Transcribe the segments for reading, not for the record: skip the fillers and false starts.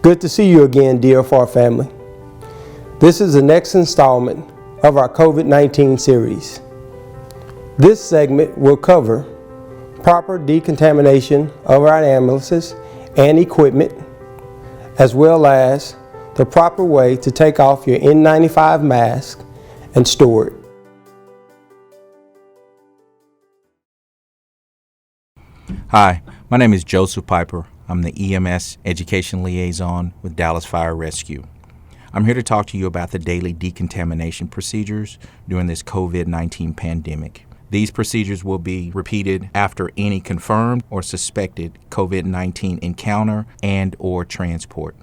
Good to see you again, DFR family. This is the next installment of our COVID-19 series. This segment will cover proper decontamination of our ambulances and equipment, as well as the proper way to take off your N95 mask and store it. Hi, my name is Joseph Piper. I'm the EMS Education Liaison with Dallas Fire Rescue. I'm here to talk to you about the daily decontamination procedures during this COVID-19 pandemic. These procedures will be repeated after any confirmed or suspected COVID-19 encounter and or transport.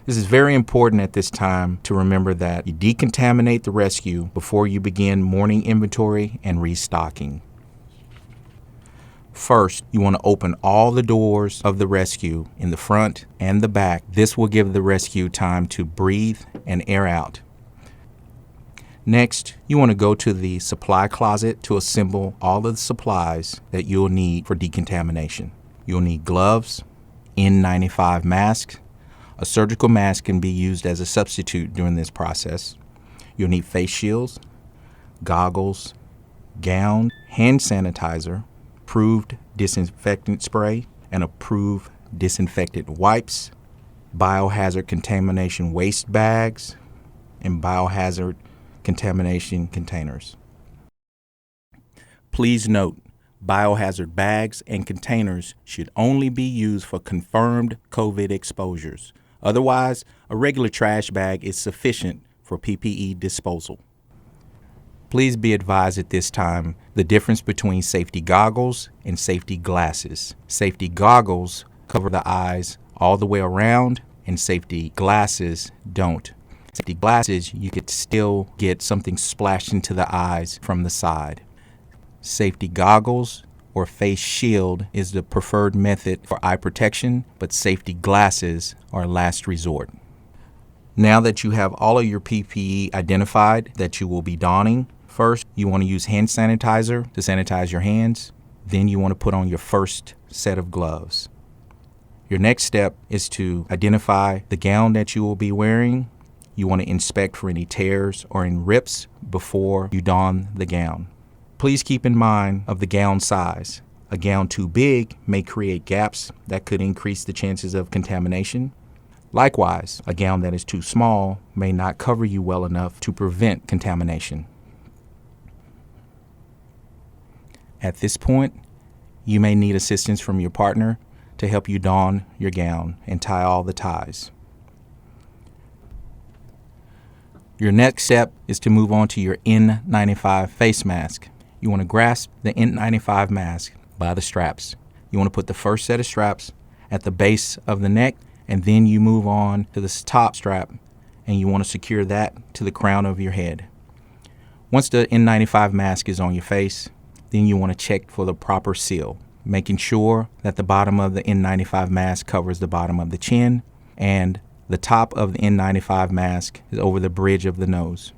This is very important at this time to remember that you decontaminate the rescue before you begin morning inventory and restocking. First, you want to open all the doors of the rescue in the front and the back. This will give the rescue time to breathe and air out. Next, you want to go to the supply closet to assemble all of the supplies that you'll need for decontamination. You'll need gloves, N95 masks. A surgical mask can be used as a substitute during this process. You'll need face shields, goggles, gown, hand sanitizer, approved disinfectant spray, and approved disinfectant wipes, biohazard contamination waste bags, and biohazard contamination containers. Please note, biohazard bags and containers should only be used for confirmed COVID exposures. Otherwise, a regular trash bag is sufficient for PPE disposal. Please be advised at this time the difference between safety goggles and safety glasses. Safety goggles cover the eyes all the way around, and safety glasses don't. Safety glasses, you could still get something splashed into the eyes from the side. Safety goggles or face shield is the preferred method for eye protection, but safety glasses are last resort. Now that you have all of your PPE identified that you will be donning, first, you want to use hand sanitizer to sanitize your hands. Then you want to put on your first set of gloves. Your next step is to identify the gown that you will be wearing. You want to inspect for any tears or any rips before you don the gown. Please keep in mind of the gown size. A gown too big may create gaps that could increase the chances of contamination. Likewise, a gown that is too small may not cover you well enough to prevent contamination. At this point, you may need assistance from your partner to help you don your gown and tie all the ties. Your next step is to move on to your N95 face mask. You want to grasp the N95 mask by the straps. You want to put the first set of straps at the base of the neck, and then you move on to the top strap, and you want to secure that to the crown of your head. Once the N95 mask is on your face, then you want to check for the proper seal, making sure that the bottom of the N95 mask covers the bottom of the chin and the top of the N95 mask is over the bridge of the nose.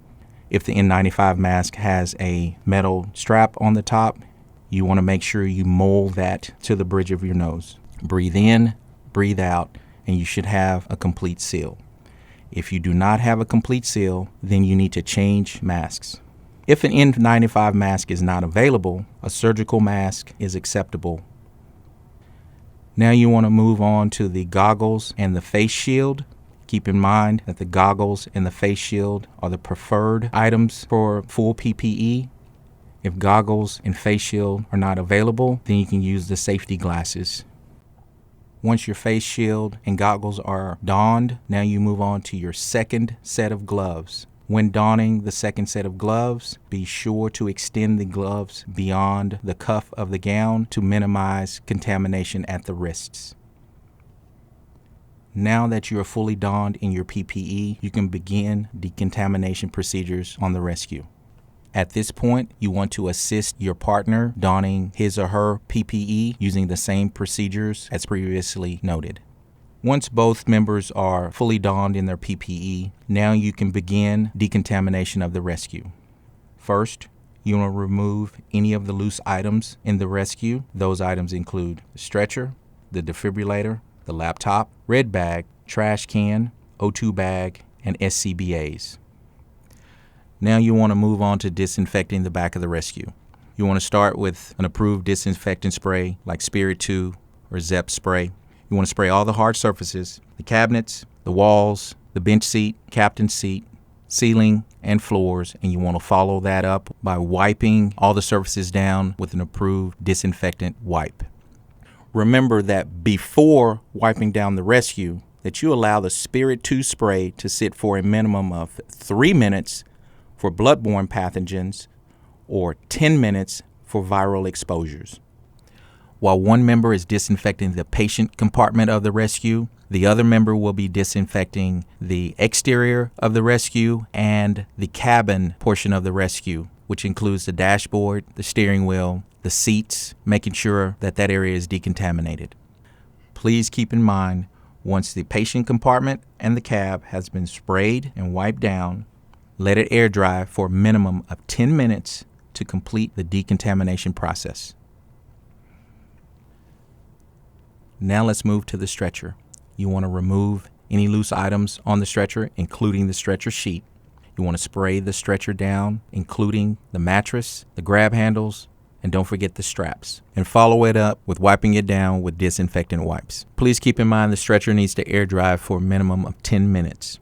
If the N95 mask has a metal strap on the top, you want to make sure you mold that to the bridge of your nose. Breathe in, breathe out, and you should have a complete seal. If you do not have a complete seal, then you need to change masks. If an N95 mask is not available, a surgical mask is acceptable. Now you want to move on to the goggles and the face shield. Keep in mind that the goggles and the face shield are the preferred items for full PPE. If goggles and face shield are not available, then you can use the safety glasses. Once your face shield and goggles are donned, now you move on to your second set of gloves. When donning the second set of gloves, be sure to extend the gloves beyond the cuff of the gown to minimize contamination at the wrists. Now that you are fully donned in your PPE, you can begin decontamination procedures on the rescue. At this point, you want to assist your partner donning his or her PPE using the same procedures as previously noted. Once both members are fully donned in their PPE, now you can begin decontamination of the rescue. First, you want to remove any of the loose items in the rescue. Those items include the stretcher, the defibrillator, the laptop, red bag, trash can, O2 bag, and SCBAs. Now you want to move on to disinfecting the back of the rescue. You want to start with an approved disinfectant spray like Spirit 2 or Zep spray. You want to spray all the hard surfaces, the cabinets, the walls, the bench seat, captain's seat, ceiling, and floors, and you want to follow that up by wiping all the surfaces down with an approved disinfectant wipe. Remember that before wiping down the rescue, that you allow the Spirit 2 spray to sit for a minimum of 3 minutes for bloodborne pathogens or 10 minutes for viral exposures. While one member is disinfecting the patient compartment of the rescue, the other member will be disinfecting the exterior of the rescue and the cabin portion of the rescue, which includes the dashboard, the steering wheel, the seats, making sure that that area is decontaminated. Please keep in mind, once the patient compartment and the cab has been sprayed and wiped down, let it air dry for a minimum of 10 minutes to complete the decontamination process. Now let's move to the stretcher. You want to remove any loose items on the stretcher, including the stretcher sheet. You want to spray the stretcher down, including the mattress, the grab handles, and don't forget the straps. And follow it up with wiping it down with disinfectant wipes. Please keep in mind the stretcher needs to air dry for a minimum of 10 minutes.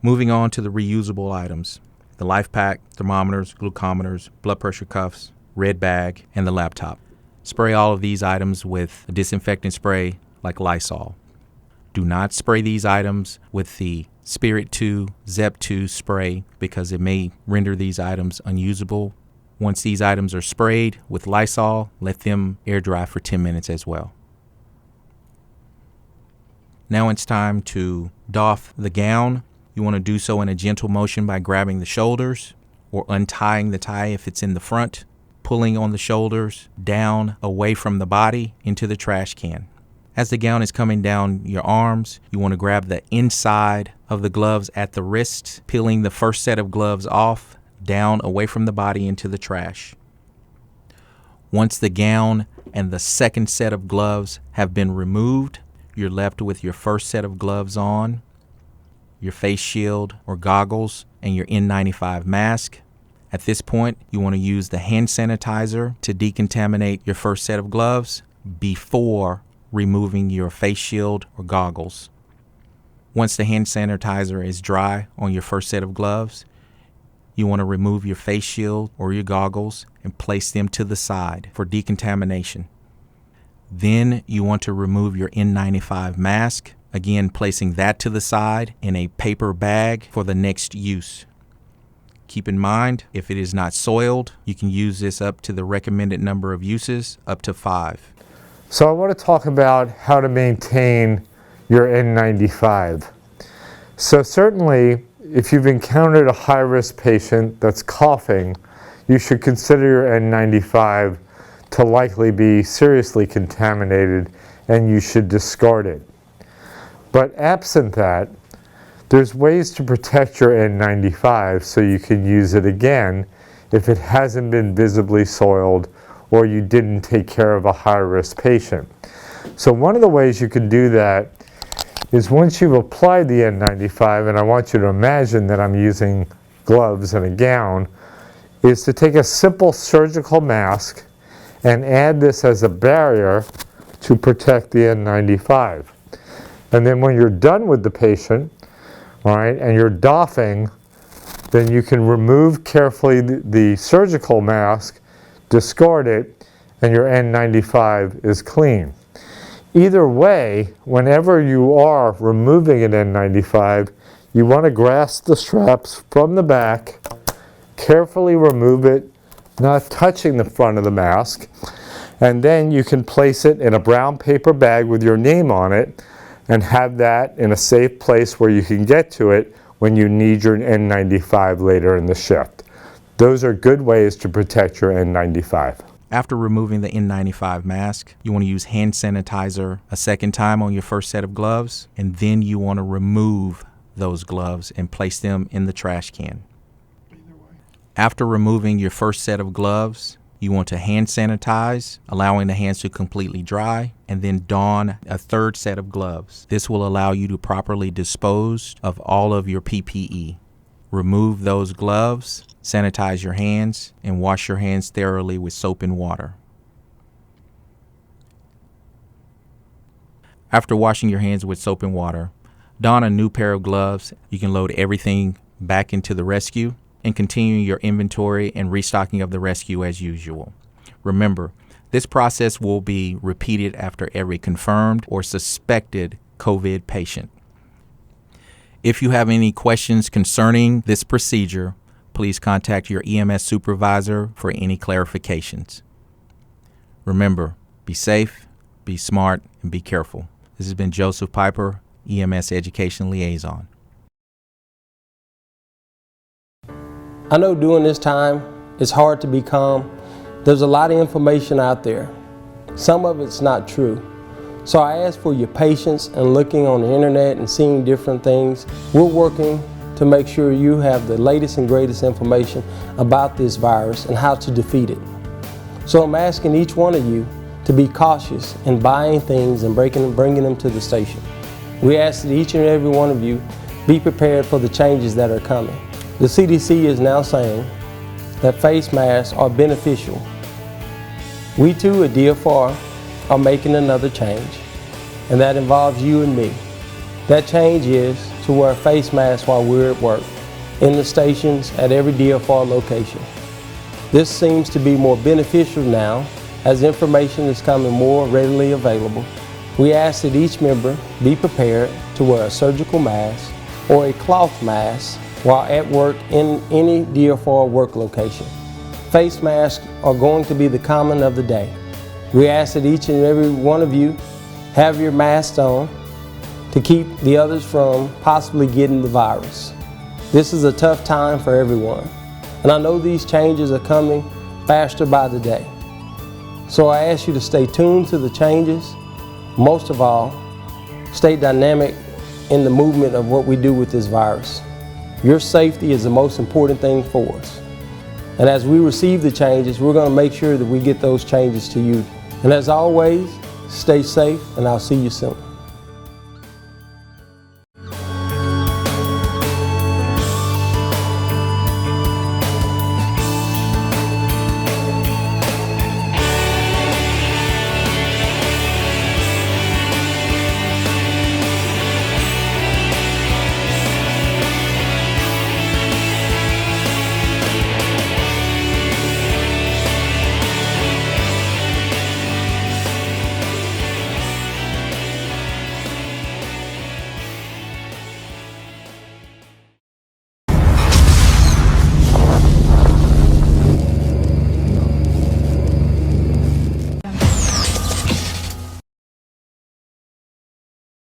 Moving on to the reusable items. The life pack, thermometers, glucometers, blood pressure cuffs, red bag, and the laptop. Spray all of these items with a disinfectant spray like Lysol. Do not spray these items with the Spirit 2 Zep 2 spray because it may render these items unusable. Once these items are sprayed with Lysol, let them air dry for 10 minutes as well. Now it's time to doff the gown. You want to do so in a gentle motion by grabbing the shoulders or untying the tie if it's in the front, pulling on the shoulders down away from the body into the trash can. As the gown is coming down your arms, you want to grab the inside of the gloves at the wrists, peeling the first set of gloves off, down away from the body into the trash. Once the gown and the second set of gloves have been removed, you're left with your first set of gloves on, your face shield or goggles, and your N95 mask. At this point, you want to use the hand sanitizer to decontaminate your first set of gloves before removing your face shield or goggles. Once the hand sanitizer is dry on your first set of gloves, you want to remove your face shield or your goggles and place them to the side for decontamination. Then you want to remove your N95 mask, again placing that to the side in a paper bag for the next use. Keep in mind, if it is not soiled, you can use this up to the recommended number of uses, up to 5. So I want to talk about how to maintain your N95. So certainly, if you've encountered a high-risk patient that's coughing, you should consider your N95 to likely be seriously contaminated and you should discard it. But absent that, there's ways to protect your N95 so you can use it again if it hasn't been visibly soiled or you didn't take care of a high-risk patient. So one of the ways you can do that is once you've applied the N95, and I want you to imagine that I'm using gloves and a gown, is to take a simple surgical mask and add this as a barrier to protect the N95. And then when you're done with the patient, all right, and you're doffing, then you can remove carefully the surgical mask, discard it, and your N95 is clean. Either way, whenever you are removing an N95, you want to grasp the straps from the back, carefully remove it, not touching the front of the mask, and then you can place it in a brown paper bag with your name on it and have that in a safe place where you can get to it when you need your N95 later in the shift. Those are good ways to protect your N95. After removing the N95 mask, you want to use hand sanitizer a second time on your first set of gloves, and then you want to remove those gloves and place them in the trash can. After removing your first set of gloves, You want to hand sanitize, allowing the hands to completely dry, and then don a third set of gloves. This will allow you to properly dispose of all of your PPE. Remove those gloves, sanitize your hands, and wash your hands thoroughly with soap and water. After washing your hands with soap and water, don a new pair of gloves. You can load everything back into the rescue and continue your inventory and restocking of the rescue as usual. Remember, this process will be repeated after every confirmed or suspected COVID patient. If you have any questions concerning this procedure, please contact your EMS supervisor for any clarifications. Remember, be safe, be smart, and be careful. This has been Joseph Piper, EMS Education Liaison. I know during this time, it's hard to be calm. There's a lot of information out there. Some of it's not true. So I ask for your patience and looking on the internet and seeing different things. We're working to make sure you have the latest and greatest information about this virus and how to defeat it. So I'm asking each one of you to be cautious in buying things and bringing them to the station. We ask that each and every one of you be prepared for the changes that are coming. The CDC is now saying that face masks are beneficial. We too at DFR are making another change, and that involves you and me. That change is to wear face masks while we're at work, in the stations, at every DFR location. This seems to be more beneficial now as information is coming more readily available. We ask that each member be prepared to wear a surgical mask or a cloth mask while at work in any DFR work location. Face masks are going to be the common of the day. We ask that each and every one of you have your masks on to keep the others from possibly getting the virus. This is a tough time for everyone, and I know these changes are coming faster by the day. So I ask you to stay tuned to the changes. Most of all, stay dynamic in the movement of what we do with this virus. Your safety is the most important thing for us. And as we receive the changes, we're going to make sure that we get those changes to you. And as always, stay safe, and I'll see you soon.